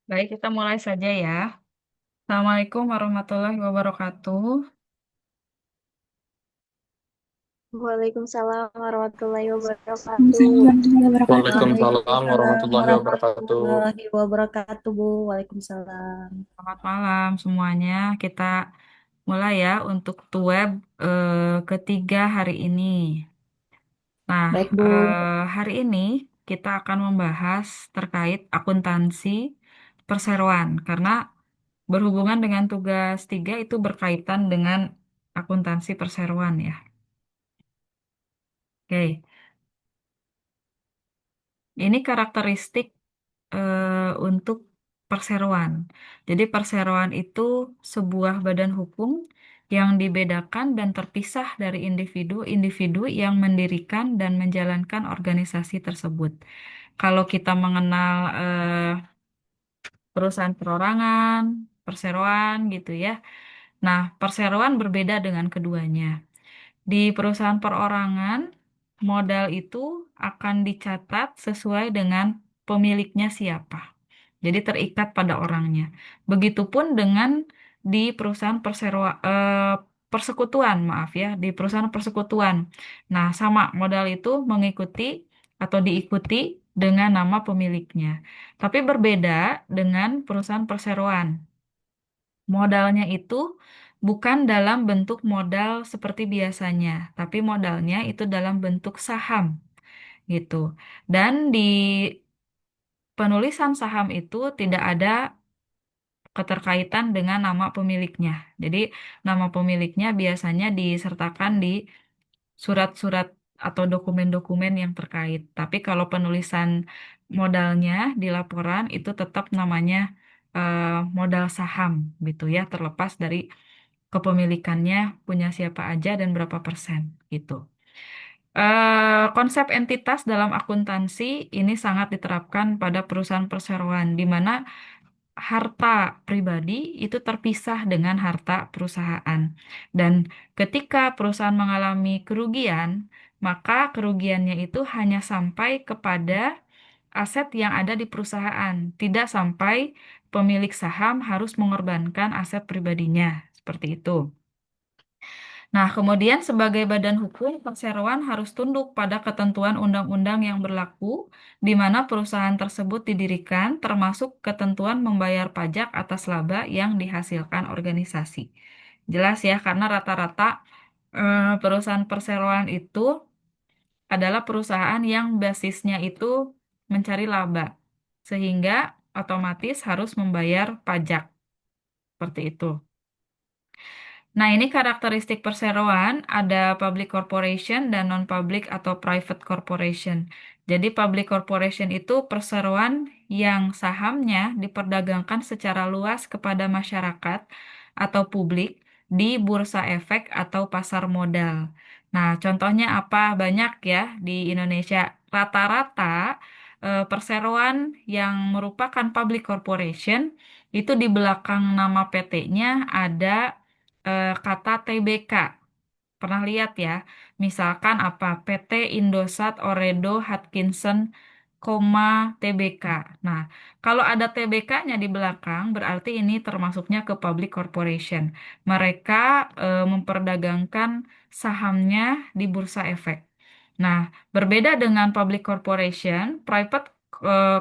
Baik, kita mulai saja ya. Assalamualaikum warahmatullahi wabarakatuh. Waalaikumsalam warahmatullahi wabarakatuh. Waalaikumsalam warahmatullahi wabarakatuh. Waalaikumsalam Waalaikumsalam warahmatullahi wabarakatuh. warahmatullahi wabarakatuh, Bu. Waalaikumsalam. Selamat malam semuanya. Kita mulai ya untuk web ketiga hari ini. Nah, Baik, Bu. hari ini kita akan membahas terkait akuntansi perseroan karena berhubungan dengan tugas tiga itu berkaitan dengan akuntansi perseroan ya. Oke, ini karakteristik untuk perseroan. Jadi perseroan itu sebuah badan hukum yang dibedakan dan terpisah dari individu-individu yang mendirikan dan menjalankan organisasi tersebut. Kalau kita mengenal perusahaan perorangan, perseroan gitu ya. Nah, perseroan berbeda dengan keduanya. Di perusahaan perorangan, modal itu akan dicatat sesuai dengan pemiliknya siapa. Jadi terikat pada orangnya. Begitupun dengan di perusahaan persekutuan, maaf ya, di perusahaan persekutuan. Nah, sama modal itu mengikuti atau diikuti dengan nama pemiliknya. Tapi berbeda dengan perusahaan perseroan. Modalnya itu bukan dalam bentuk modal seperti biasanya, tapi modalnya itu dalam bentuk saham gitu. Dan di penulisan saham itu tidak ada keterkaitan dengan nama pemiliknya. Jadi nama pemiliknya biasanya disertakan di surat-surat atau dokumen-dokumen yang terkait. Tapi kalau penulisan modalnya di laporan itu tetap namanya modal saham gitu ya, terlepas dari kepemilikannya punya siapa aja dan berapa persen gitu. Konsep entitas dalam akuntansi ini sangat diterapkan pada perusahaan perseroan, di mana harta pribadi itu terpisah dengan harta perusahaan. Dan ketika perusahaan mengalami kerugian, maka kerugiannya itu hanya sampai kepada aset yang ada di perusahaan, tidak sampai pemilik saham harus mengorbankan aset pribadinya. Seperti itu. Nah, kemudian sebagai badan hukum, perseroan harus tunduk pada ketentuan undang-undang yang berlaku di mana perusahaan tersebut didirikan, termasuk ketentuan membayar pajak atas laba yang dihasilkan organisasi. Jelas ya, karena rata-rata perusahaan perseroan itu adalah perusahaan yang basisnya itu mencari laba, sehingga otomatis harus membayar pajak. Seperti itu. Nah, ini karakteristik perseroan, ada public corporation dan non-public atau private corporation. Jadi, public corporation itu perseroan yang sahamnya diperdagangkan secara luas kepada masyarakat atau publik di bursa efek atau pasar modal. Nah, contohnya apa? Banyak ya di Indonesia. Rata-rata perseroan yang merupakan public corporation itu di belakang nama PT-nya ada kata TBK. Pernah lihat ya? Misalkan apa? PT Indosat Oredo Hutchinson, koma TBK. Nah, kalau ada TBK-nya di belakang, berarti ini termasuknya ke public corporation. Mereka memperdagangkan sahamnya di bursa efek. Nah, berbeda dengan public corporation, private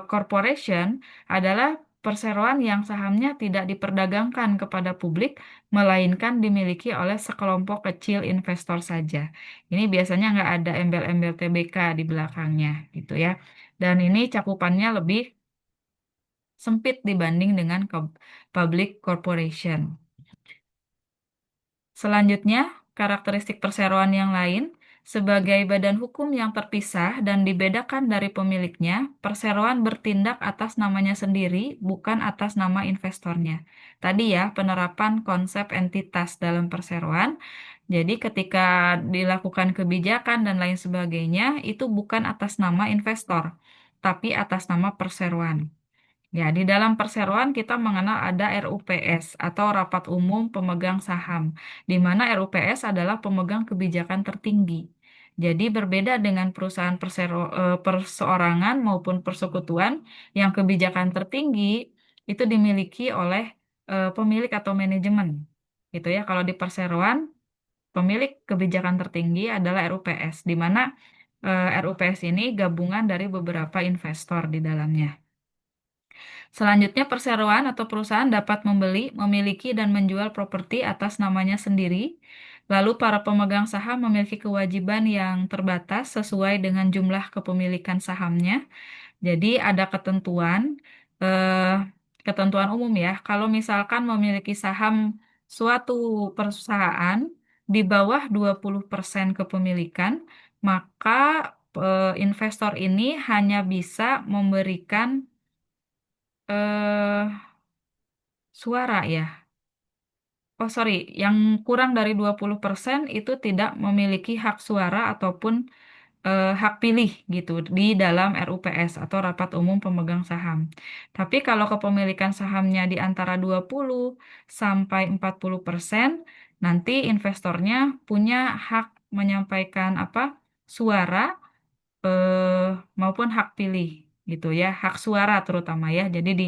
corporation adalah perseroan yang sahamnya tidak diperdagangkan kepada publik, melainkan dimiliki oleh sekelompok kecil investor saja. Ini biasanya nggak ada embel-embel TBK di belakangnya, gitu ya. Dan ini cakupannya lebih sempit dibanding dengan public corporation. Selanjutnya, karakteristik perseroan yang lain, sebagai badan hukum yang terpisah dan dibedakan dari pemiliknya, perseroan bertindak atas namanya sendiri, bukan atas nama investornya. Tadi ya, penerapan konsep entitas dalam perseroan. Jadi ketika dilakukan kebijakan dan lain sebagainya, itu bukan atas nama investor, tapi atas nama perseroan. Ya, di dalam perseroan kita mengenal ada RUPS atau Rapat Umum Pemegang Saham, di mana RUPS adalah pemegang kebijakan tertinggi. Jadi berbeda dengan perusahaan perseorangan maupun persekutuan yang kebijakan tertinggi itu dimiliki oleh pemilik atau manajemen. Gitu ya. Kalau di perseroan, pemilik kebijakan tertinggi adalah RUPS, di mana RUPS ini gabungan dari beberapa investor di dalamnya. Selanjutnya, perseroan atau perusahaan dapat membeli, memiliki, dan menjual properti atas namanya sendiri. Lalu, para pemegang saham memiliki kewajiban yang terbatas sesuai dengan jumlah kepemilikan sahamnya. Jadi, ada eh, ketentuan umum ya. Kalau misalkan memiliki saham suatu perusahaan di bawah 20% kepemilikan, maka investor ini hanya bisa memberikan eh suara ya. Oh sorry, yang kurang dari 20% itu tidak memiliki hak suara ataupun hak pilih gitu di dalam RUPS atau Rapat Umum Pemegang Saham. Tapi kalau kepemilikan sahamnya di antara 20 sampai 40%, nanti investornya punya hak menyampaikan apa? Suara eh, maupun hak pilih gitu ya, hak suara terutama ya. Jadi di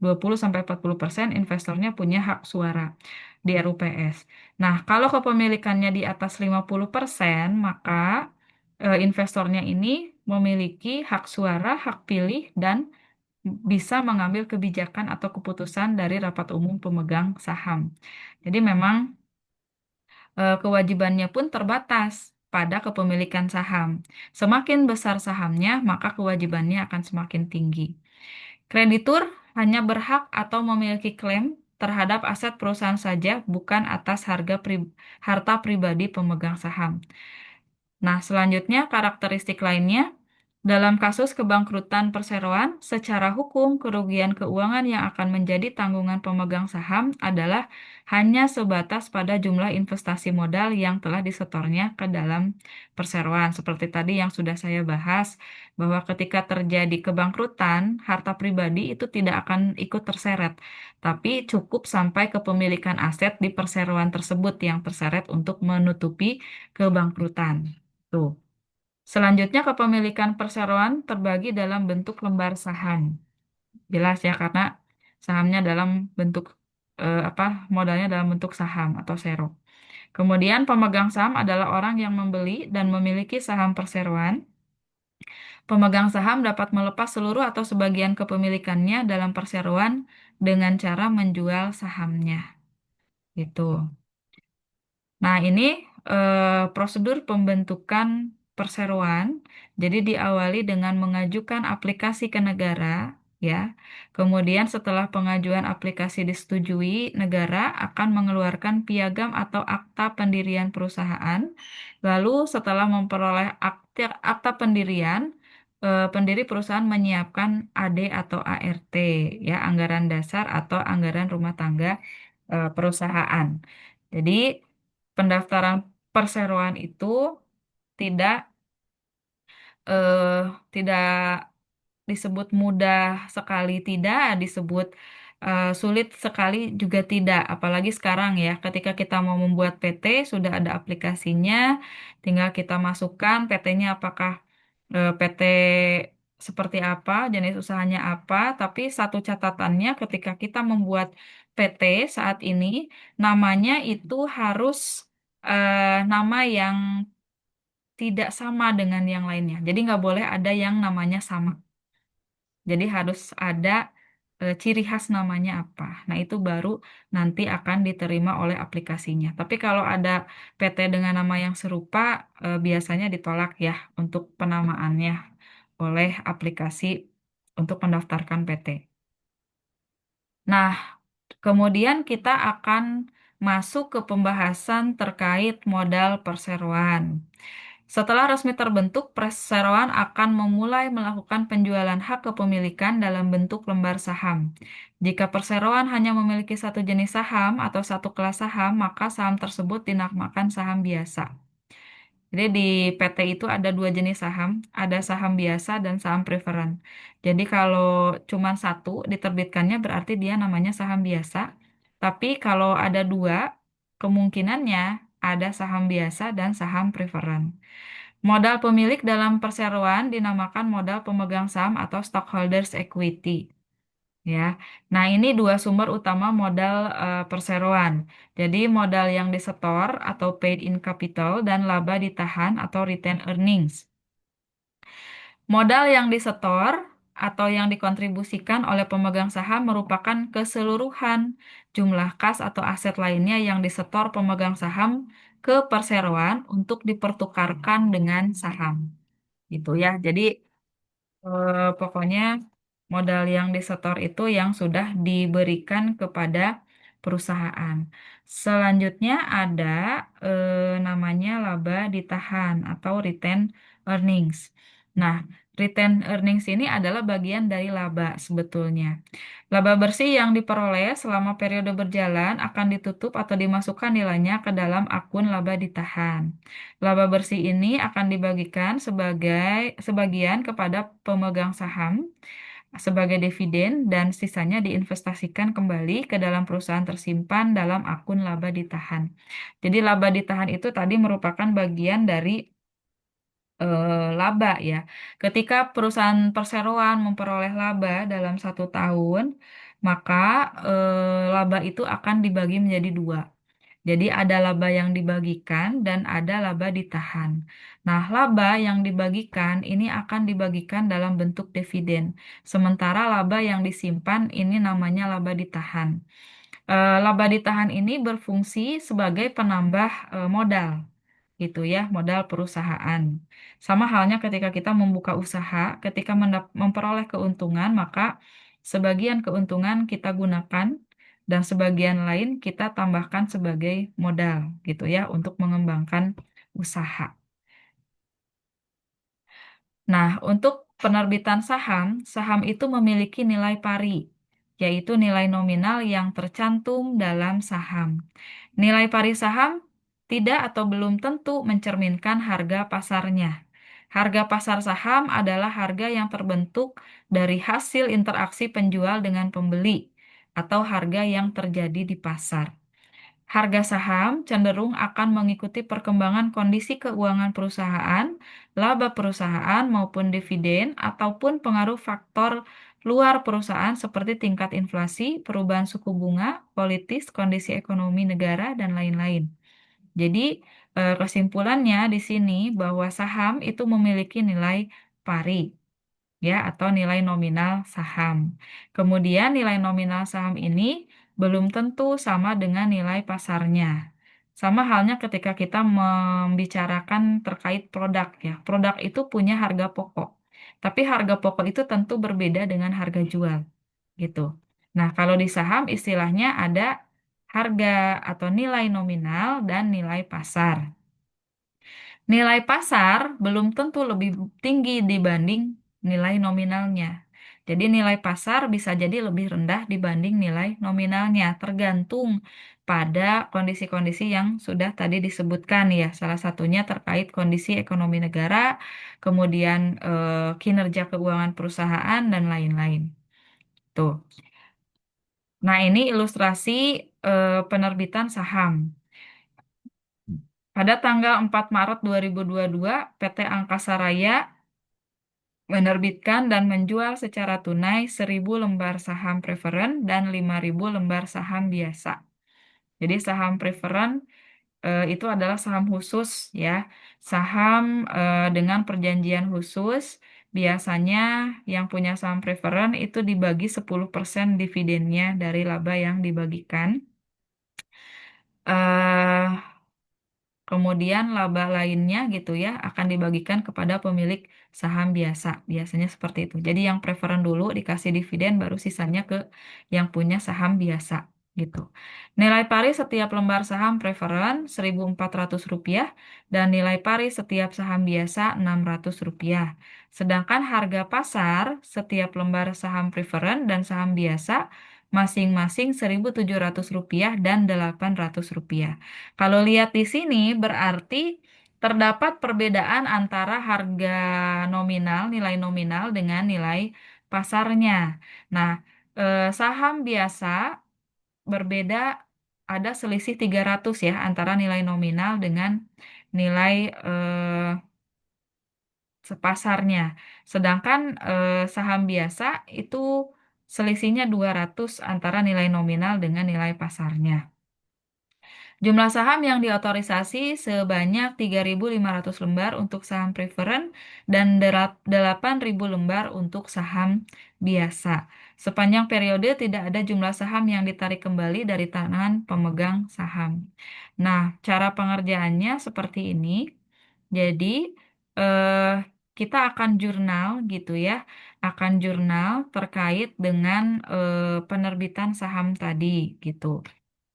20 sampai 40% investornya punya hak suara di RUPS. Nah, kalau kepemilikannya di atas 50%, maka investornya ini memiliki hak suara, hak pilih dan bisa mengambil kebijakan atau keputusan dari rapat umum pemegang saham. Jadi memang kewajibannya pun terbatas pada kepemilikan saham. Semakin besar sahamnya, maka kewajibannya akan semakin tinggi. Kreditur hanya berhak atau memiliki klaim terhadap aset perusahaan saja, bukan atas harta pribadi pemegang saham. Nah, selanjutnya karakteristik lainnya, dalam kasus kebangkrutan perseroan, secara hukum kerugian keuangan yang akan menjadi tanggungan pemegang saham adalah hanya sebatas pada jumlah investasi modal yang telah disetornya ke dalam perseroan. Seperti tadi yang sudah saya bahas, bahwa ketika terjadi kebangkrutan, harta pribadi itu tidak akan ikut terseret, tapi cukup sampai kepemilikan aset di perseroan tersebut yang terseret untuk menutupi kebangkrutan. Tuh. Selanjutnya kepemilikan perseroan terbagi dalam bentuk lembar saham. Jelas ya karena sahamnya dalam bentuk apa modalnya dalam bentuk saham atau sero. Kemudian pemegang saham adalah orang yang membeli dan memiliki saham perseroan. Pemegang saham dapat melepas seluruh atau sebagian kepemilikannya dalam perseroan dengan cara menjual sahamnya. Gitu. Nah, ini prosedur pembentukan perseroan. Jadi diawali dengan mengajukan aplikasi ke negara, ya. Kemudian setelah pengajuan aplikasi disetujui, negara akan mengeluarkan piagam atau akta pendirian perusahaan. Lalu setelah memperoleh akta pendirian, pendiri perusahaan menyiapkan AD atau ART, ya, anggaran dasar atau anggaran rumah tangga perusahaan. Jadi pendaftaran perseroan itu tidak eh, tidak disebut mudah sekali tidak, disebut sulit sekali juga tidak. Apalagi sekarang ya, ketika kita mau membuat PT sudah ada aplikasinya, tinggal kita masukkan PT-nya apakah PT seperti apa, jenis usahanya apa. Tapi satu catatannya ketika kita membuat PT saat ini, namanya itu harus nama yang tidak sama dengan yang lainnya. Jadi nggak boleh ada yang namanya sama. Jadi harus ada ciri khas namanya apa. Nah, itu baru nanti akan diterima oleh aplikasinya. Tapi kalau ada PT dengan nama yang serupa, biasanya ditolak ya untuk penamaannya oleh aplikasi untuk mendaftarkan PT. Nah, kemudian kita akan masuk ke pembahasan terkait modal perseroan. Setelah resmi terbentuk, perseroan akan memulai melakukan penjualan hak kepemilikan dalam bentuk lembar saham. Jika perseroan hanya memiliki satu jenis saham atau satu kelas saham, maka saham tersebut dinamakan saham biasa. Jadi di PT itu ada dua jenis saham, ada saham biasa dan saham preferen. Jadi kalau cuma satu diterbitkannya berarti dia namanya saham biasa. Tapi kalau ada dua, kemungkinannya ada saham biasa dan saham preferen. Modal pemilik dalam perseroan dinamakan modal pemegang saham atau stockholders equity. ya. Nah, ini dua sumber utama modal perseroan. Jadi modal yang disetor atau paid in capital dan laba ditahan atau retained earnings. Modal yang disetor atau yang dikontribusikan oleh pemegang saham merupakan keseluruhan jumlah kas atau aset lainnya yang disetor pemegang saham ke perseroan untuk dipertukarkan dengan saham. Gitu ya. Jadi pokoknya modal yang disetor itu yang sudah diberikan kepada perusahaan. Selanjutnya ada namanya laba ditahan atau retained earnings. Nah, retained earnings ini adalah bagian dari laba sebetulnya. Laba bersih yang diperoleh selama periode berjalan akan ditutup atau dimasukkan nilainya ke dalam akun laba ditahan. Laba bersih ini akan dibagikan sebagian kepada pemegang saham sebagai dividen dan sisanya diinvestasikan kembali ke dalam perusahaan tersimpan dalam akun laba ditahan. Jadi laba ditahan itu tadi merupakan bagian dari laba ya. Ketika perusahaan perseroan memperoleh laba dalam 1 tahun, maka laba itu akan dibagi menjadi dua. Jadi ada laba yang dibagikan dan ada laba ditahan. Nah, laba yang dibagikan ini akan dibagikan dalam bentuk dividen. Sementara laba yang disimpan ini namanya laba ditahan. Laba ditahan ini berfungsi sebagai penambah modal, gitu ya, modal perusahaan. Sama halnya ketika kita membuka usaha, ketika memperoleh keuntungan, maka sebagian keuntungan kita gunakan dan sebagian lain kita tambahkan sebagai modal, gitu ya, untuk mengembangkan usaha. Nah, untuk penerbitan saham, saham itu memiliki nilai pari, yaitu nilai nominal yang tercantum dalam saham. Nilai pari saham tidak atau belum tentu mencerminkan harga pasarnya. Harga pasar saham adalah harga yang terbentuk dari hasil interaksi penjual dengan pembeli atau harga yang terjadi di pasar. Harga saham cenderung akan mengikuti perkembangan kondisi keuangan perusahaan, laba perusahaan maupun dividen, ataupun pengaruh faktor luar perusahaan seperti tingkat inflasi, perubahan suku bunga, politis, kondisi ekonomi negara, dan lain-lain. Jadi, kesimpulannya di sini bahwa saham itu memiliki nilai pari, ya, atau nilai nominal saham. Kemudian nilai nominal saham ini belum tentu sama dengan nilai pasarnya. Sama halnya ketika kita membicarakan terkait produk ya. Produk itu punya harga pokok. Tapi harga pokok itu tentu berbeda dengan harga jual gitu. Nah, kalau di saham istilahnya ada harga atau nilai nominal dan nilai pasar. Nilai pasar belum tentu lebih tinggi dibanding nilai nominalnya. Jadi nilai pasar bisa jadi lebih rendah dibanding nilai nominalnya, tergantung pada kondisi-kondisi yang sudah tadi disebutkan ya. Salah satunya terkait kondisi ekonomi negara, kemudian kinerja keuangan perusahaan dan lain-lain. Tuh. Nah, ini ilustrasi penerbitan saham. Pada tanggal 4 Maret 2022, PT Angkasa Raya menerbitkan dan menjual secara tunai 1.000 lembar saham preferen dan 5.000 lembar saham biasa. Jadi saham preferen itu adalah saham khusus ya. Saham dengan perjanjian khusus biasanya yang punya saham preferen itu dibagi 10% dividennya dari laba yang dibagikan. eh Kemudian laba lainnya gitu ya akan dibagikan kepada pemilik saham biasa. Biasanya seperti itu. Jadi yang preferen dulu dikasih dividen baru sisanya ke yang punya saham biasa gitu. Nilai pari setiap lembar saham preferen Rp1.400 dan nilai pari setiap saham biasa Rp600. Sedangkan harga pasar setiap lembar saham preferen dan saham biasa masing-masing Rp1.700 dan Rp800. Kalau lihat di sini berarti terdapat perbedaan antara harga nominal, nilai nominal dengan nilai pasarnya. Nah, saham biasa berbeda ada selisih 300 ya antara nilai nominal dengan nilai sepasarnya. Sedangkan saham biasa itu selisihnya 200 antara nilai nominal dengan nilai pasarnya. Jumlah saham yang diotorisasi sebanyak 3.500 lembar untuk saham preferen dan 8.000 lembar untuk saham biasa. Sepanjang periode tidak ada jumlah saham yang ditarik kembali dari tangan pemegang saham. Nah, cara pengerjaannya seperti ini. Jadi, eh, kita akan jurnal gitu ya, akan jurnal terkait dengan penerbitan saham tadi gitu.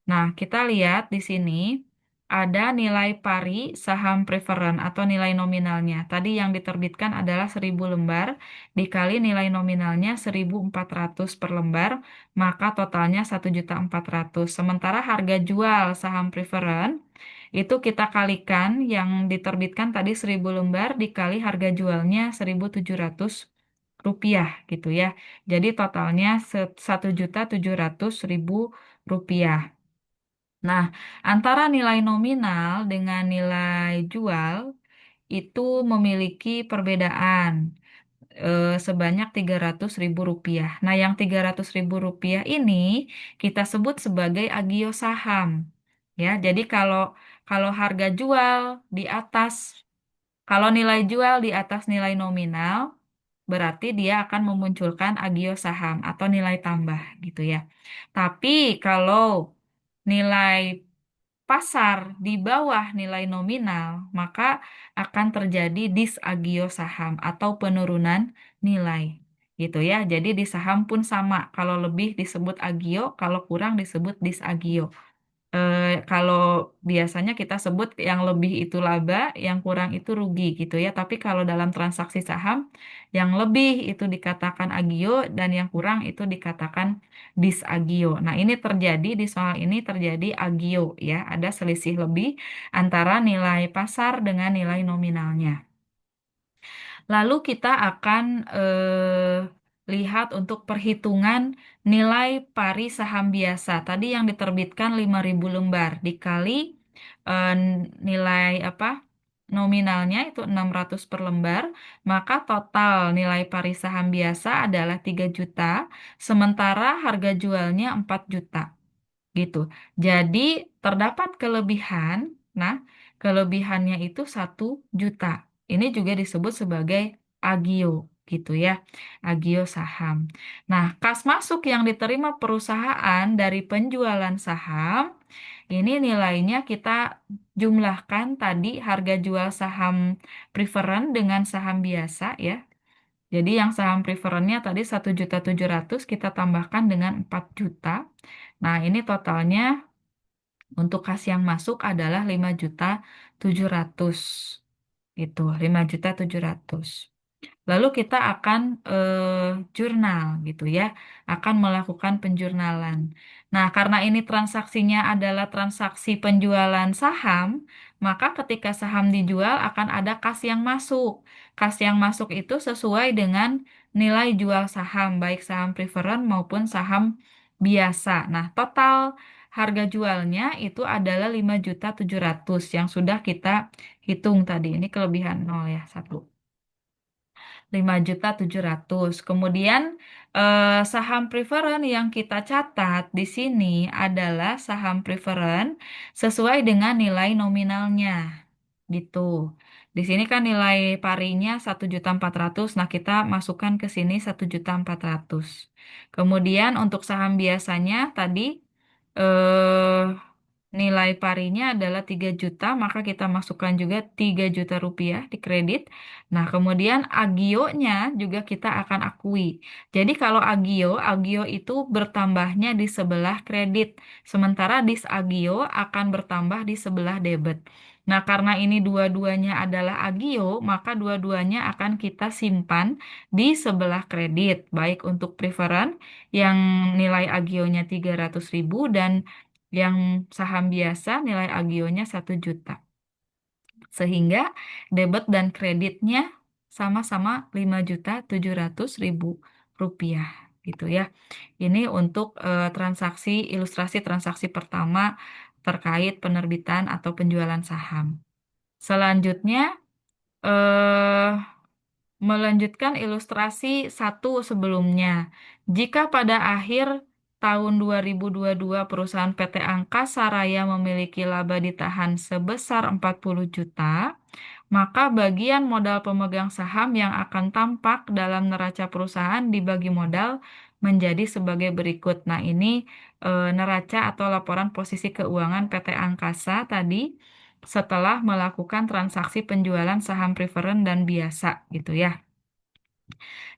Nah, kita lihat di sini ada nilai pari saham preferen atau nilai nominalnya. Tadi yang diterbitkan adalah 1.000 lembar, dikali nilai nominalnya 1.400 per lembar, maka totalnya 1.400.000. Sementara harga jual saham preferen itu kita kalikan yang diterbitkan tadi 1.000 lembar dikali harga jualnya 1.700 rupiah gitu ya. Jadi totalnya 1.700.000 rupiah. Nah, antara nilai nominal dengan nilai jual itu memiliki perbedaan sebanyak 300.000 rupiah. Nah, yang 300.000 rupiah ini kita sebut sebagai agio saham. Ya, jadi kalau harga jual di atas, kalau nilai jual di atas nilai nominal, berarti dia akan memunculkan agio saham atau nilai tambah gitu ya. Tapi kalau nilai pasar di bawah nilai nominal, maka akan terjadi disagio saham atau penurunan nilai. Gitu ya. Jadi di saham pun sama. Kalau lebih disebut agio, kalau kurang disebut disagio. Kalau biasanya kita sebut yang lebih itu laba, yang kurang itu rugi gitu ya. Tapi kalau dalam transaksi saham, yang lebih itu dikatakan agio dan yang kurang itu dikatakan disagio. Nah, ini terjadi di soal ini terjadi agio ya. Ada selisih lebih antara nilai pasar dengan nilai nominalnya. Lalu kita akan lihat untuk perhitungan nilai pari saham biasa. Tadi yang diterbitkan 5.000 lembar dikali eh, nilai apa? Nominalnya itu 600 per lembar, maka total nilai pari saham biasa adalah 3 juta, sementara harga jualnya 4 juta gitu. Jadi terdapat kelebihan. Nah, kelebihannya itu 1 juta. Ini juga disebut sebagai agio gitu ya. Agio saham. Nah, kas masuk yang diterima perusahaan dari penjualan saham ini nilainya kita jumlahkan tadi harga jual saham preferen dengan saham biasa ya. Jadi yang saham preferennya tadi 1.700.000 kita tambahkan dengan 4 juta. Nah, ini totalnya untuk kas yang masuk adalah 5.700.000. Gitu, 5.700.000. Lalu kita akan jurnal gitu ya, akan melakukan penjurnalan. Nah, karena ini transaksinya adalah transaksi penjualan saham, maka ketika saham dijual akan ada kas yang masuk. Kas yang masuk itu sesuai dengan nilai jual saham, baik saham preferen maupun saham biasa. Nah, total harga jualnya itu adalah 5.700.000 yang sudah kita hitung tadi. Ini kelebihan nol ya, satu. 5.700.000. Kemudian saham preferen yang kita catat di sini adalah saham preferen sesuai dengan nilai nominalnya. Gitu. Di sini kan nilai parinya 1.400.000. Nah, kita masukkan ke sini 1.400.000. Kemudian untuk saham biasanya tadi eh nilai parinya adalah 3 juta, maka kita masukkan juga 3 juta rupiah di kredit. Nah, kemudian agionya juga kita akan akui. Jadi kalau agio itu bertambahnya di sebelah kredit, sementara disagio akan bertambah di sebelah debit. Nah, karena ini dua-duanya adalah agio, maka dua-duanya akan kita simpan di sebelah kredit, baik untuk preferen yang nilai agionya 300.000 dan yang saham biasa nilai agionya 1 juta. Sehingga debit dan kreditnya sama-sama 5.700.000 rupiah gitu ya. Ini untuk transaksi ilustrasi transaksi pertama terkait penerbitan atau penjualan saham. Selanjutnya eh melanjutkan ilustrasi satu sebelumnya. Jika pada akhir tahun 2022 perusahaan PT Angkasa Raya memiliki laba ditahan sebesar 40 juta, maka bagian modal pemegang saham yang akan tampak dalam neraca perusahaan dibagi modal menjadi sebagai berikut. Nah, ini neraca atau laporan posisi keuangan PT Angkasa tadi setelah melakukan transaksi penjualan saham preferen dan biasa gitu ya.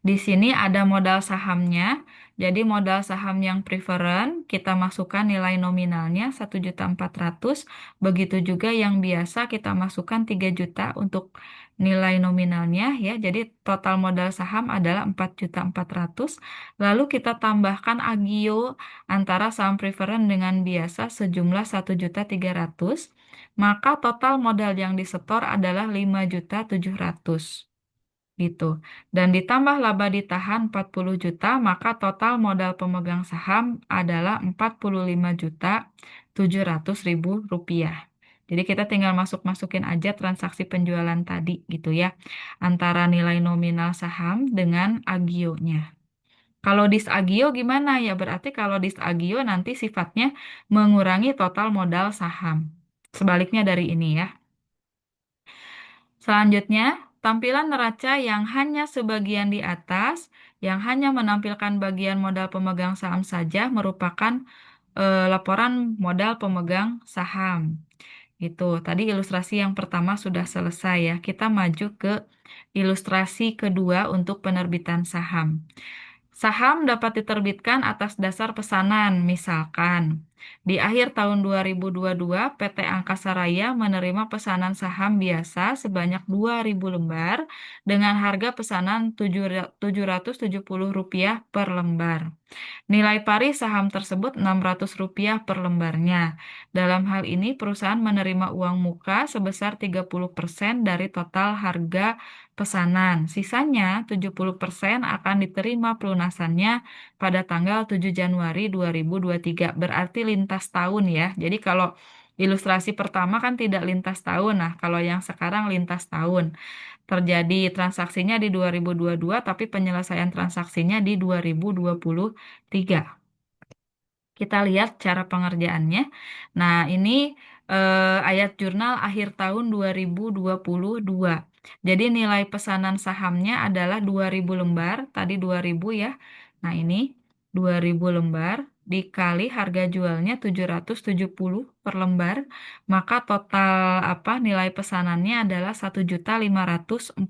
Di sini ada modal sahamnya. Jadi modal saham yang preferen kita masukkan nilai nominalnya 1.400.000. Begitu juga yang biasa kita masukkan 3 juta untuk nilai nominalnya ya. Jadi total modal saham adalah 4.400.000. Lalu kita tambahkan agio antara saham preferen dengan biasa sejumlah 1.300.000. Maka total modal yang disetor adalah 5.700.000 gitu. Dan ditambah laba ditahan 40 juta, maka total modal pemegang saham adalah 45.700.000 rupiah. Jadi kita tinggal masuk-masukin aja transaksi penjualan tadi gitu ya, antara nilai nominal saham dengan agionya. Kalau disagio gimana ya? Berarti kalau disagio nanti sifatnya mengurangi total modal saham. Sebaliknya dari ini ya. Selanjutnya, tampilan neraca yang hanya sebagian di atas, yang hanya menampilkan bagian modal pemegang saham saja merupakan laporan modal pemegang saham. Itu tadi ilustrasi yang pertama sudah selesai ya. Kita maju ke ilustrasi kedua untuk penerbitan saham. Saham dapat diterbitkan atas dasar pesanan, misalkan di akhir tahun 2022 PT Angkasa Raya menerima pesanan saham biasa sebanyak 2.000 lembar dengan harga pesanan Rp770 per lembar. Nilai pari saham tersebut Rp600 per lembarnya. Dalam hal ini, perusahaan menerima uang muka sebesar 30% dari total harga pesanan. Sisanya 70% akan diterima pelunasannya pada tanggal 7 Januari 2023. Berarti lintas tahun ya. Jadi kalau ilustrasi pertama kan tidak lintas tahun. Nah, kalau yang sekarang lintas tahun. Terjadi transaksinya di 2022, tapi penyelesaian transaksinya di 2023. Kita lihat cara pengerjaannya. Nah, ini ayat jurnal akhir tahun 2022. Jadi nilai pesanan sahamnya adalah 2.000 lembar, tadi 2.000 ya. Nah, ini 2.000 lembar dikali harga jualnya 770 per lembar, maka total nilai pesanannya adalah 1.540.000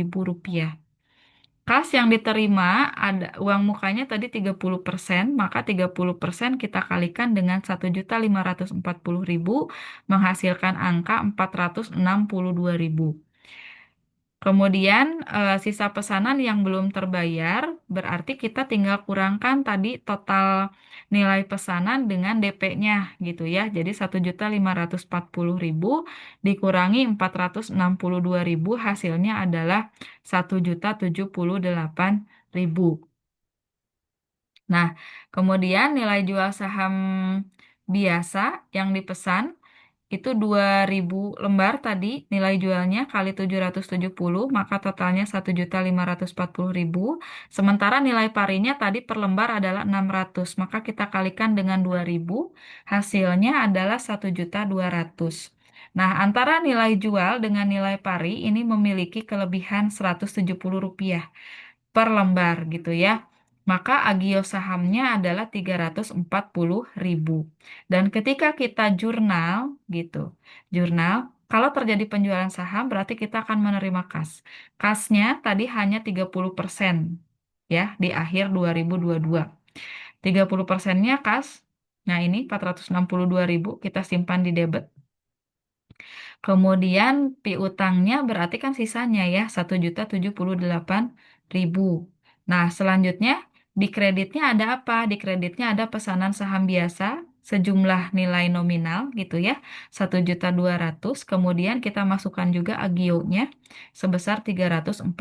rupiah. Kas yang diterima ada uang mukanya tadi 30%, maka 30% kita kalikan dengan 1.540.000 menghasilkan angka 462.000. Kemudian sisa pesanan yang belum terbayar berarti kita tinggal kurangkan tadi total nilai pesanan dengan DP-nya gitu ya. Jadi 1.540.000 dikurangi 462.000 hasilnya adalah 1.078.000. Nah, kemudian nilai jual saham biasa yang dipesan itu 2.000 lembar tadi nilai jualnya kali 770 maka totalnya 1.540.000. Sementara nilai parinya tadi per lembar adalah 600 maka kita kalikan dengan 2.000 hasilnya adalah 1.200.000. Nah, antara nilai jual dengan nilai pari ini memiliki kelebihan Rp170 per lembar gitu ya. Maka agio sahamnya adalah 340.000. Dan ketika kita jurnal gitu, jurnal, kalau terjadi penjualan saham berarti kita akan menerima kas. Kasnya tadi hanya 30% ya di akhir 2022. 30%-nya kas. Nah, ini 462.000 kita simpan di debit. Kemudian piutangnya berarti kan sisanya ya 1.078.000. Nah, selanjutnya di kreditnya ada apa? Di kreditnya ada pesanan saham biasa sejumlah nilai nominal gitu ya 1.200.000. Kemudian kita masukkan juga agionya sebesar 340.000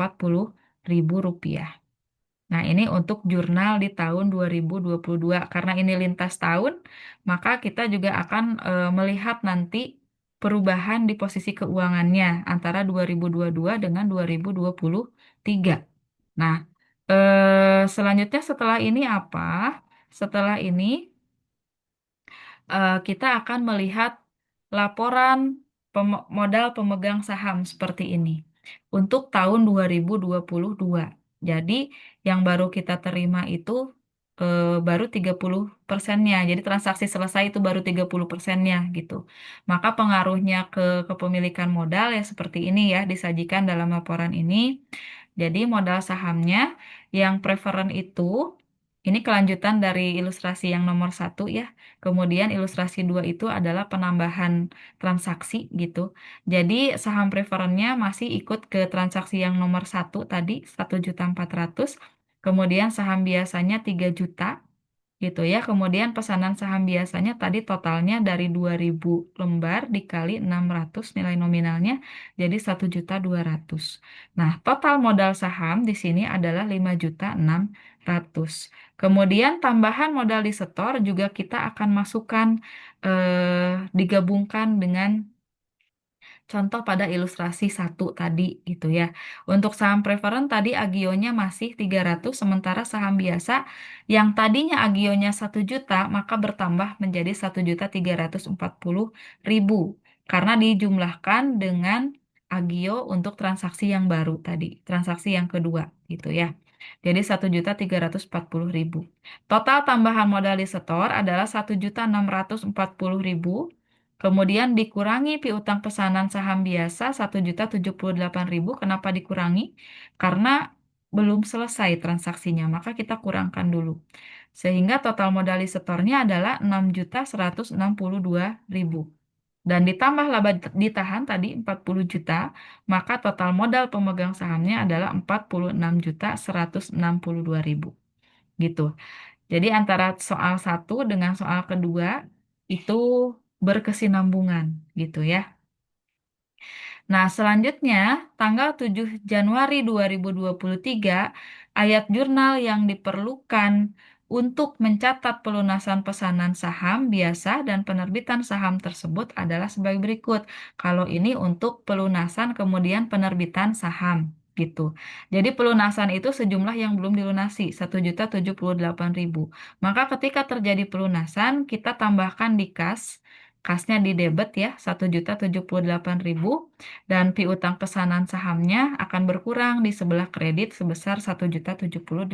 rupiah. Nah, ini untuk jurnal di tahun 2022. Karena ini lintas tahun, maka kita juga akan melihat nanti perubahan di posisi keuangannya antara 2022 dengan 2023. Nah, selanjutnya setelah ini apa? Setelah ini kita akan melihat laporan modal pemegang saham seperti ini untuk tahun 2022. Jadi yang baru kita terima itu baru 30%-nya. Jadi transaksi selesai itu baru 30%-nya gitu. Maka pengaruhnya ke kepemilikan modal ya seperti ini ya disajikan dalam laporan ini. Jadi modal sahamnya yang preferen itu ini kelanjutan dari ilustrasi yang nomor satu ya. Kemudian ilustrasi 2 itu adalah penambahan transaksi gitu. Jadi saham preferennya masih ikut ke transaksi yang nomor satu tadi 1.400.000. Kemudian saham biasanya 3 juta gitu ya. Kemudian pesanan saham biasanya tadi totalnya dari 2.000 lembar dikali 600 nilai nominalnya jadi 1.200.000. Nah, total modal saham di sini adalah 5.600.000. Kemudian tambahan modal di setor juga kita akan masukkan digabungkan dengan contoh pada ilustrasi satu tadi gitu ya. Untuk saham preferen tadi agionya masih 300, sementara saham biasa yang tadinya agionya 1 juta maka bertambah menjadi 1.340.000 karena dijumlahkan dengan agio untuk transaksi yang baru tadi, transaksi yang kedua gitu ya. Jadi 1.340.000. Total tambahan modal di setor adalah 1.640.000. Kemudian dikurangi piutang pesanan saham biasa 1.078.000. Kenapa dikurangi? Karena belum selesai transaksinya, maka kita kurangkan dulu. Sehingga total modal di setornya adalah 6.162.000. Dan ditambah laba ditahan tadi 40 juta, maka total modal pemegang sahamnya adalah 46.162.000. Gitu. Jadi antara soal satu dengan soal kedua itu berkesinambungan gitu ya. Nah, selanjutnya tanggal 7 Januari 2023 ayat jurnal yang diperlukan untuk mencatat pelunasan pesanan saham biasa dan penerbitan saham tersebut adalah sebagai berikut. Kalau ini untuk pelunasan kemudian penerbitan saham gitu. Jadi pelunasan itu sejumlah yang belum dilunasi 1.078.000. Maka ketika terjadi pelunasan kita tambahkan di kas. Kasnya di debit ya 1.078.000 dan piutang pesanan sahamnya akan berkurang di sebelah kredit sebesar 1.078.000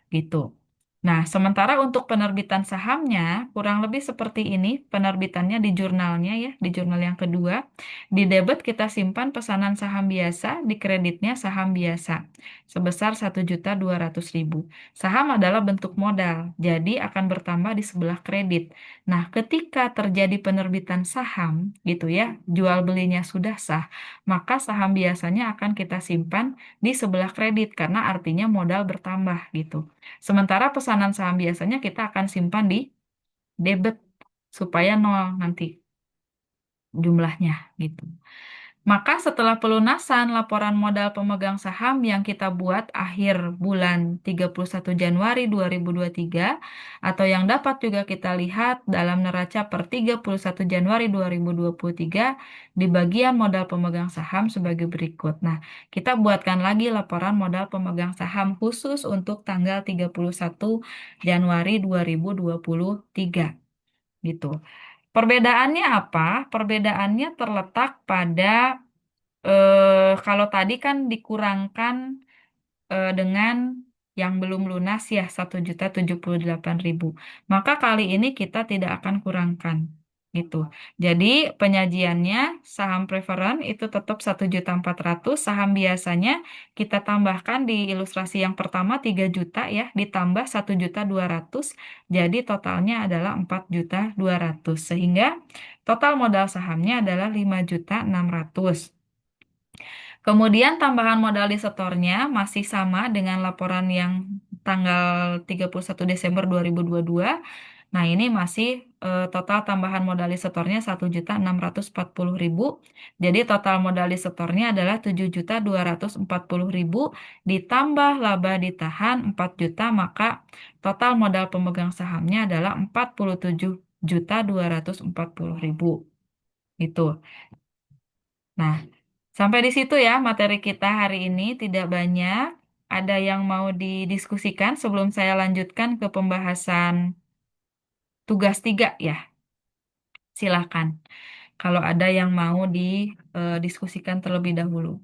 gitu. Nah, sementara untuk penerbitan sahamnya kurang lebih seperti ini penerbitannya di jurnalnya ya, di jurnal yang kedua. Di debit kita simpan pesanan saham biasa, di kreditnya saham biasa sebesar 1.200.000. Saham adalah bentuk modal, jadi akan bertambah di sebelah kredit. Nah, ketika terjadi penerbitan saham gitu ya, jual belinya sudah sah, maka saham biasanya akan kita simpan di sebelah kredit karena artinya modal bertambah gitu. Sementara pesanan saham biasanya kita akan simpan di debit supaya nol nanti jumlahnya gitu. Maka setelah pelunasan laporan modal pemegang saham yang kita buat akhir bulan 31 Januari 2023 atau yang dapat juga kita lihat dalam neraca per 31 Januari 2023 di bagian modal pemegang saham sebagai berikut. Nah, kita buatkan lagi laporan modal pemegang saham khusus untuk tanggal 31 Januari 2023 gitu. Perbedaannya apa? Perbedaannya terletak pada kalau tadi kan dikurangkan dengan yang belum lunas ya 1.078.000. Maka kali ini kita tidak akan kurangkan gitu. Jadi penyajiannya saham preferen itu tetap 1.400.000, saham biasanya kita tambahkan di ilustrasi yang pertama 3 juta ya, ditambah 1.200.000, jadi totalnya adalah 4.200.000 sehingga total modal sahamnya adalah 5.600.000. Kemudian tambahan modal di setornya masih sama dengan laporan yang tanggal 31 Desember 2022. Nah, ini masih total tambahan modal di setornya 1.640.000. Jadi total modal di setornya adalah 7.240.000 ditambah laba ditahan 4 juta, maka total modal pemegang sahamnya adalah 47.240.000. Gitu. Nah, sampai di situ ya materi kita hari ini tidak banyak. Ada yang mau didiskusikan sebelum saya lanjutkan ke pembahasan tugas 3 ya. Silakan. Kalau ada yang mau didiskusikan terlebih dahulu.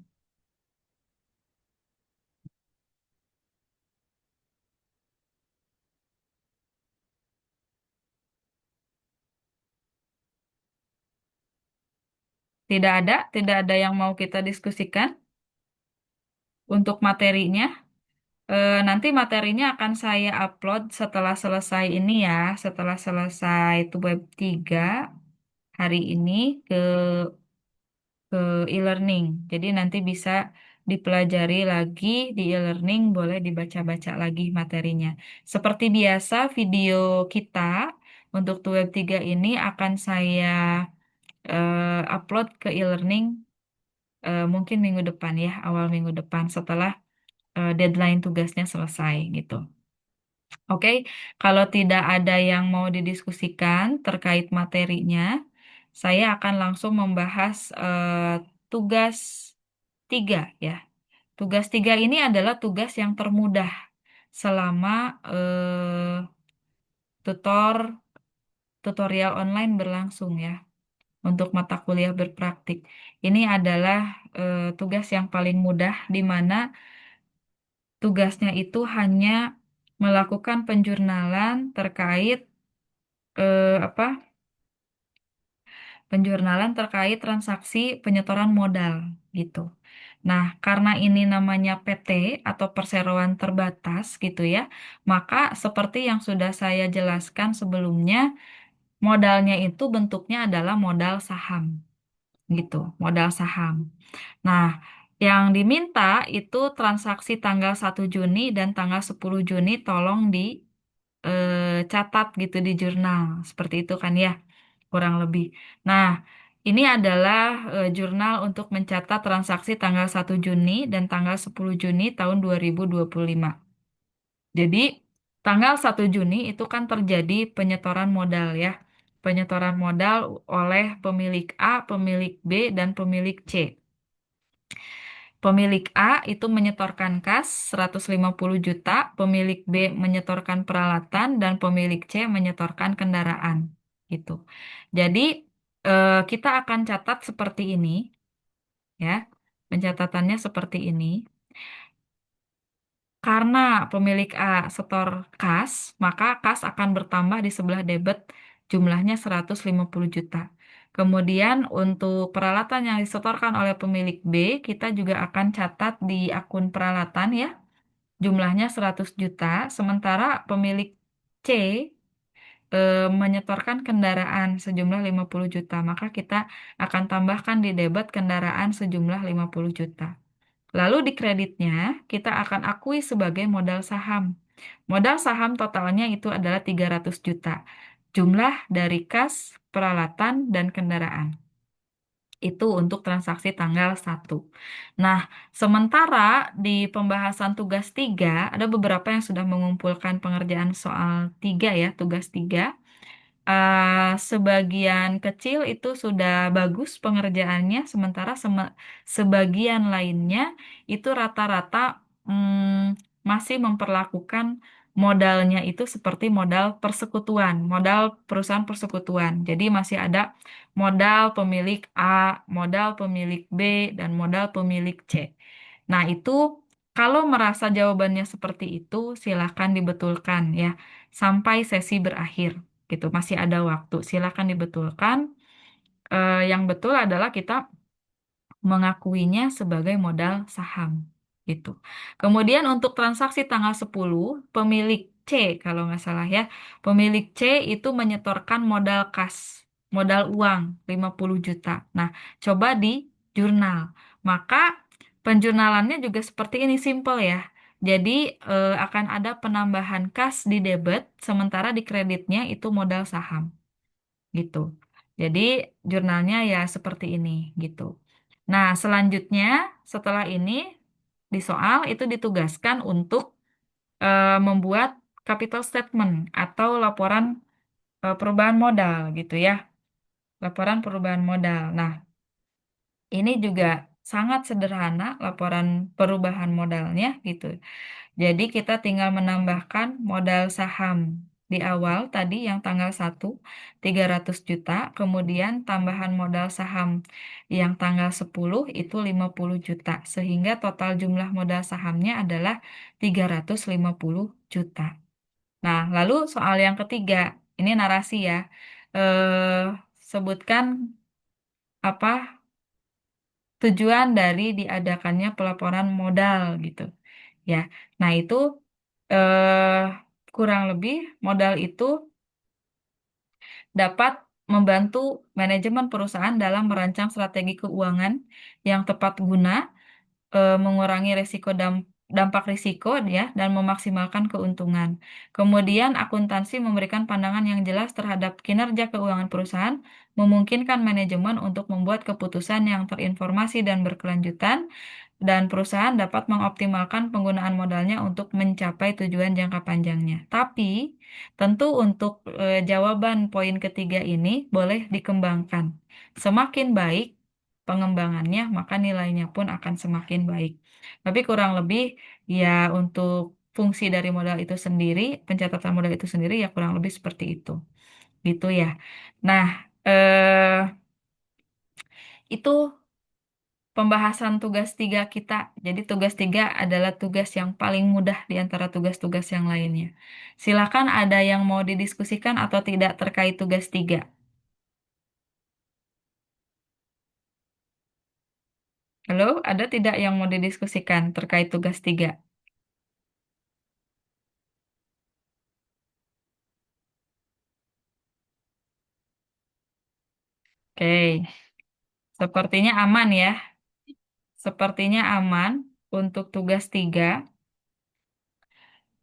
Tidak ada yang mau kita diskusikan untuk materinya. Nanti materinya akan saya upload setelah selesai ini ya, setelah selesai itu web 3 hari ini ke ke e-learning. Jadi nanti bisa dipelajari lagi di e-learning, boleh dibaca-baca lagi materinya. Seperti biasa, video kita untuk web 3 ini akan saya upload ke e-learning mungkin minggu depan ya, awal minggu depan setelah deadline tugasnya selesai gitu. Oke, kalau tidak ada yang mau didiskusikan terkait materinya, saya akan langsung membahas tugas 3 ya. Tugas 3 ini adalah tugas yang termudah selama tutor tutorial online berlangsung ya untuk mata kuliah berpraktik. Ini adalah tugas yang paling mudah di mana tugasnya itu hanya melakukan penjurnalan terkait apa? Penjurnalan terkait transaksi penyetoran modal gitu. Nah, karena ini namanya PT atau perseroan terbatas gitu ya, maka seperti yang sudah saya jelaskan sebelumnya, modalnya itu bentuknya adalah modal saham gitu, modal saham. Nah, yang diminta itu transaksi tanggal 1 Juni dan tanggal 10 Juni tolong dicatat gitu di jurnal. Seperti itu kan ya, kurang lebih. Nah, ini adalah jurnal untuk mencatat transaksi tanggal 1 Juni dan tanggal 10 Juni tahun 2025. Jadi, tanggal 1 Juni itu kan terjadi penyetoran modal ya. Penyetoran modal oleh pemilik A, pemilik B, dan pemilik C. Pemilik A itu menyetorkan kas 150 juta, pemilik B menyetorkan peralatan, dan pemilik C menyetorkan kendaraan. Gitu. Jadi, kita akan catat seperti ini, ya. Pencatatannya seperti ini. Karena pemilik A setor kas, maka kas akan bertambah di sebelah debit jumlahnya 150 juta. Kemudian untuk peralatan yang disetorkan oleh pemilik B, kita juga akan catat di akun peralatan ya, jumlahnya 100 juta. Sementara pemilik C menyetorkan kendaraan sejumlah 50 juta, maka kita akan tambahkan di debit kendaraan sejumlah 50 juta. Lalu di kreditnya kita akan akui sebagai modal saham. Modal saham totalnya itu adalah 300 juta. Jumlah dari kas, peralatan, dan kendaraan. Itu untuk transaksi tanggal 1. Nah, sementara di pembahasan tugas 3 ada beberapa yang sudah mengumpulkan pengerjaan soal 3 ya, tugas 3. Sebagian kecil itu sudah bagus pengerjaannya, sementara sebagian lainnya itu rata-rata masih memperlakukan modalnya itu seperti modal persekutuan, modal perusahaan persekutuan. Jadi masih ada modal pemilik A, modal pemilik B, dan modal pemilik C. Nah, itu kalau merasa jawabannya seperti itu, silakan dibetulkan ya sampai sesi berakhir gitu. Masih ada waktu, silakan dibetulkan. Yang betul adalah kita mengakuinya sebagai modal saham gitu. Kemudian untuk transaksi tanggal 10, pemilik C kalau nggak salah ya, pemilik C itu menyetorkan modal kas, modal uang 50 juta. Nah, coba di jurnal. Maka penjurnalannya juga seperti ini, simple ya. Jadi akan ada penambahan kas di debit, sementara di kreditnya itu modal saham gitu. Jadi jurnalnya ya seperti ini gitu. Nah, selanjutnya setelah ini di soal itu ditugaskan untuk membuat capital statement atau laporan perubahan modal gitu ya. laporan perubahan modal. Nah, ini juga sangat sederhana laporan perubahan modalnya gitu. Jadi kita tinggal menambahkan modal saham di awal tadi yang tanggal 1 300 juta, kemudian tambahan modal saham yang tanggal 10 itu 50 juta, sehingga total jumlah modal sahamnya adalah 350 juta. Nah, lalu soal yang ketiga, ini narasi ya. Eh, sebutkan apa tujuan dari diadakannya pelaporan modal gitu. Ya. Nah, itu eh, kurang lebih modal itu dapat membantu manajemen perusahaan dalam merancang strategi keuangan yang tepat guna, mengurangi risiko dampak risiko ya dan memaksimalkan keuntungan. Kemudian akuntansi memberikan pandangan yang jelas terhadap kinerja keuangan perusahaan, memungkinkan manajemen untuk membuat keputusan yang terinformasi dan berkelanjutan dan perusahaan dapat mengoptimalkan penggunaan modalnya untuk mencapai tujuan jangka panjangnya. Tapi, tentu untuk jawaban poin ketiga ini boleh dikembangkan. Semakin baik pengembangannya, maka nilainya pun akan semakin baik. Tapi kurang lebih ya untuk fungsi dari modal itu sendiri, pencatatan modal itu sendiri ya kurang lebih seperti itu. Gitu ya. Nah, itu pembahasan tugas tiga kita. Jadi tugas tiga adalah tugas yang paling mudah di antara tugas-tugas yang lainnya. Silakan ada yang mau didiskusikan atau tidak terkait tugas tiga. Halo, ada tidak yang mau didiskusikan terkait tugas tiga? Oke, sepertinya aman ya. Sepertinya aman untuk tugas tiga.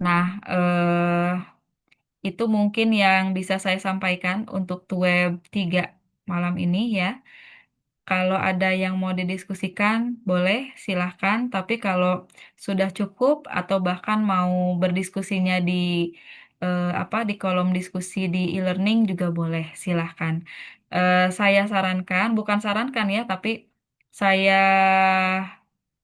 Nah, itu mungkin yang bisa saya sampaikan untuk web 3 malam ini ya. Kalau ada yang mau didiskusikan, boleh silahkan. Tapi kalau sudah cukup atau bahkan mau berdiskusinya di di kolom diskusi di e-learning juga boleh, silahkan. Saya sarankan, bukan sarankan ya, tapi saya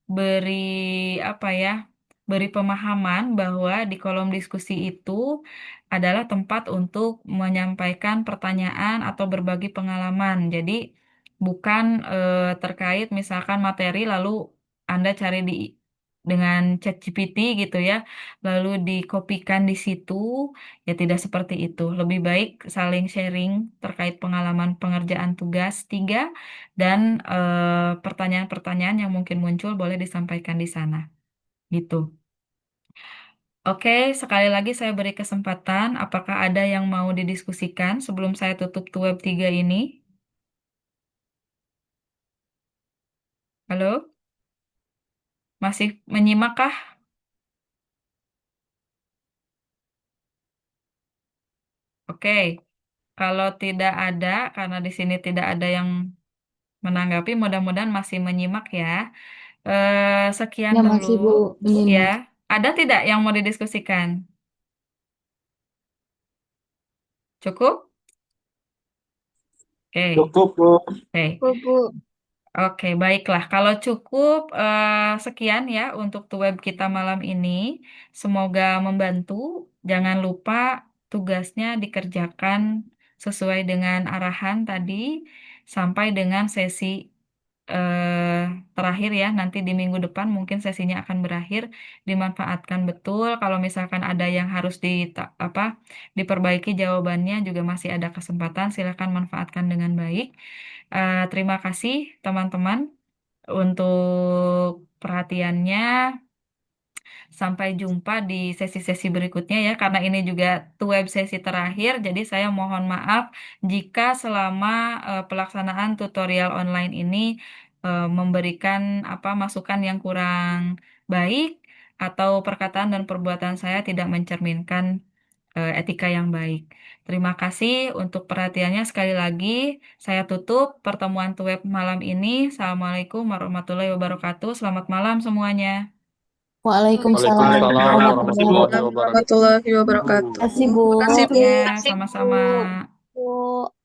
beri apa ya, beri pemahaman bahwa di kolom diskusi itu adalah tempat untuk menyampaikan pertanyaan atau berbagi pengalaman. Jadi bukan terkait misalkan materi lalu Anda cari dengan ChatGPT gitu ya, lalu dikopikan di situ, ya tidak seperti itu. Lebih baik saling sharing terkait pengalaman pengerjaan tugas 3 dan pertanyaan-pertanyaan yang mungkin muncul boleh disampaikan di sana. Gitu. Oke, sekali lagi saya beri kesempatan. Apakah ada yang mau didiskusikan sebelum saya tutup web 3 ini? Halo? Masih menyimak kah? Oke. Kalau tidak ada, karena di sini tidak ada yang menanggapi, mudah-mudahan masih menyimak ya. Sekian Ya dulu masih Bu ya. menyimak. Ada tidak yang mau didiskusikan? Cukup? Oke. Cukup, Bu. Oke. Bu. Oke, baiklah. Kalau cukup, sekian ya untuk web kita malam ini. Semoga membantu. Jangan lupa tugasnya dikerjakan sesuai dengan arahan tadi sampai dengan sesi terakhir ya. Nanti di minggu depan mungkin sesinya akan berakhir. Dimanfaatkan betul. Kalau misalkan ada yang harus diperbaiki jawabannya juga masih ada kesempatan. Silakan manfaatkan dengan baik. Terima kasih teman-teman untuk perhatiannya. Sampai jumpa di sesi-sesi berikutnya ya, karena ini juga web sesi terakhir. Jadi saya mohon maaf jika selama pelaksanaan tutorial online ini memberikan masukan yang kurang baik atau perkataan dan perbuatan saya tidak mencerminkan etika yang baik. Terima kasih untuk perhatiannya sekali lagi. Saya tutup pertemuan web malam ini. Assalamualaikum warahmatullahi wabarakatuh. Selamat malam semuanya. Waalaikumsalam Waalaikumsalam warahmatullahi warahmatullahi wabarakatuh. Warahmatullahi wabarakatuh. wabarakatuh. Terima kasih Bu. Terima kasih, Bu. Ya, Terima kasih Bu. sama-sama. Bu.